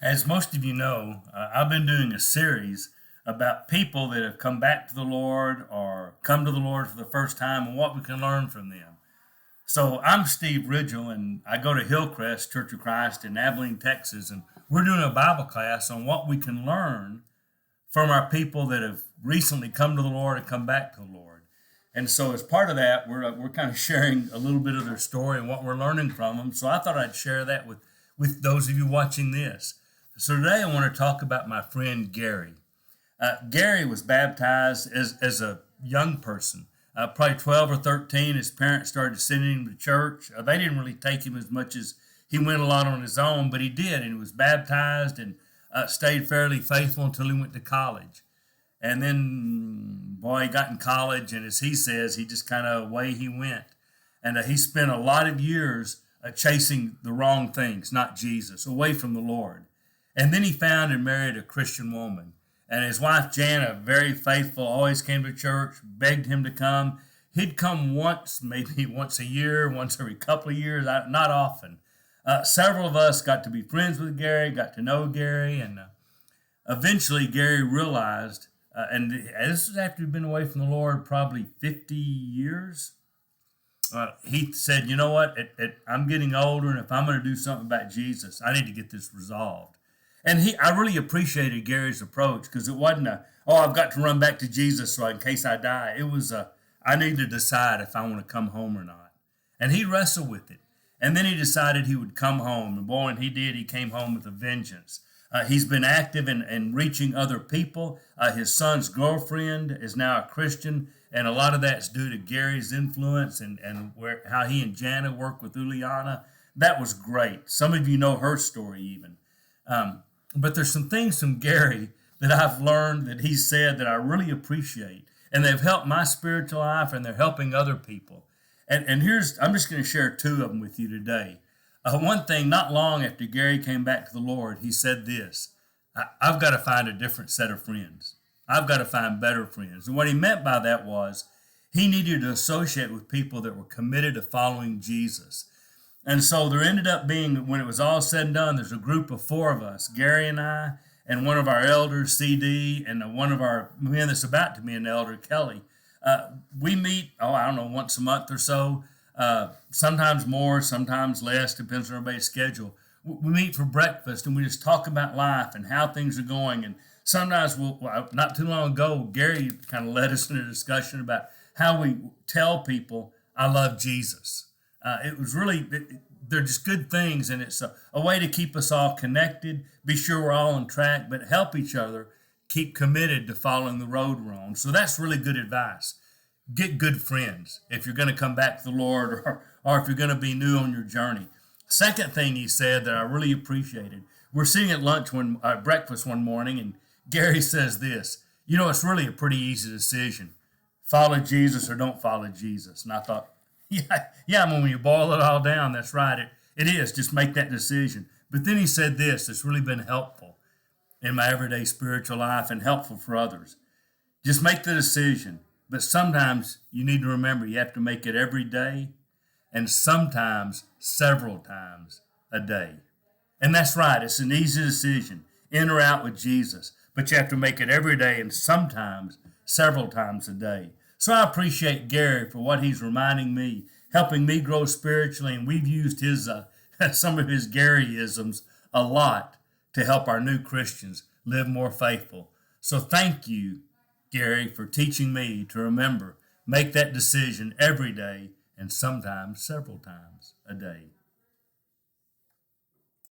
As most of you know, I've been doing a series about people that have come back to the Lord or come to the Lord for the first time and what we can learn from them. So I'm Steve Ridgel, and I go to Hillcrest Church of Christ in Abilene, Texas, and we're doing a Bible class on what we can learn from our people that have recently come to the Lord and come back to the Lord. And so, as part of that, we're kind of sharing a little bit of their story and what we're learning from them. So I thought I'd share that with those of you watching this. So today I want to talk about my friend Gary. Gary was baptized as a young person, probably 12 or 13. His parents started sending him to church. They didn't really take him as much as he went a lot on his own, but he did, and he was baptized and stayed fairly faithful until he went to college. And then, boy, he got in college, and as he says, he just kind of away he went. And he spent a lot of years chasing the wrong things, not Jesus, away from the Lord. And then he found and married a Christian woman. And his wife, Jana, very faithful, always came to church, begged him to come. He'd come once, maybe once a year, once every couple of years, not often. Several of us got to be friends with Gary, got to know Gary, and eventually Gary realized, and this was after he'd been away from the Lord probably 50 years. He said, you know what, I'm getting older, and if I'm going to do something about Jesus, I need to get this resolved. And I really appreciated Gary's approach because it wasn't I've got to run back to Jesus so in case I die. It was I need to decide if I want to come home or not. And he wrestled with it. And then he decided he would come home. And boy, and he did. He came home with a vengeance. He's been active in reaching other people. His son's girlfriend is now a Christian, and a lot of that's due to Gary's influence and how he and Jana work with Uliana. That was great. Some of you know her story even. But there's some things from Gary that I've learned that he said that I really appreciate, and they've helped my spiritual life, and they're helping other people. And I'm just going to share two of them with you today. One thing, not long after Gary came back to the Lord, he said this: I've got to find a different set of friends. I've got to find better friends. And what he meant by that was he needed to associate with people that were committed to following Jesus. And so there ended up being, when it was all said and done, there's a group of four of us, Gary and I, and one of our elders, CD, and one of our men that's about to be an elder, Kelly. We meet, I don't know, once a month or so, sometimes more, sometimes less, depends on everybody's schedule. We meet for breakfast and we just talk about life and how things are going. And sometimes, not too long ago, Gary kind of led us in a discussion about how we tell people, I love Jesus. It was really, they're just good things, and it's a way to keep us all connected, be sure we're all on track, but help each other keep committed to following the road we're on. So that's really good advice. Get good friends if you're going to come back to the Lord or if you're going to be new on your journey. Second thing he said that I really appreciated, we're sitting at breakfast one morning, and Gary says this: it's really a pretty easy decision. Follow Jesus or don't follow Jesus. And I thought, yeah, when you boil it all down, that's right. It is. Just make that decision. But then he said this that's really been helpful in my everyday spiritual life and helpful for others. Just make the decision. But sometimes you need to remember you have to make it every day and sometimes several times a day. And that's right. It's an easy decision, in or out with Jesus. But you have to make it every day and sometimes several times a day. So I appreciate Gary for what he's reminding me, helping me grow spiritually, and we've used his some of his Garyisms a lot to help our new Christians live more faithful. So thank you, Gary, for teaching me to remember, make that decision every day and sometimes several times a day.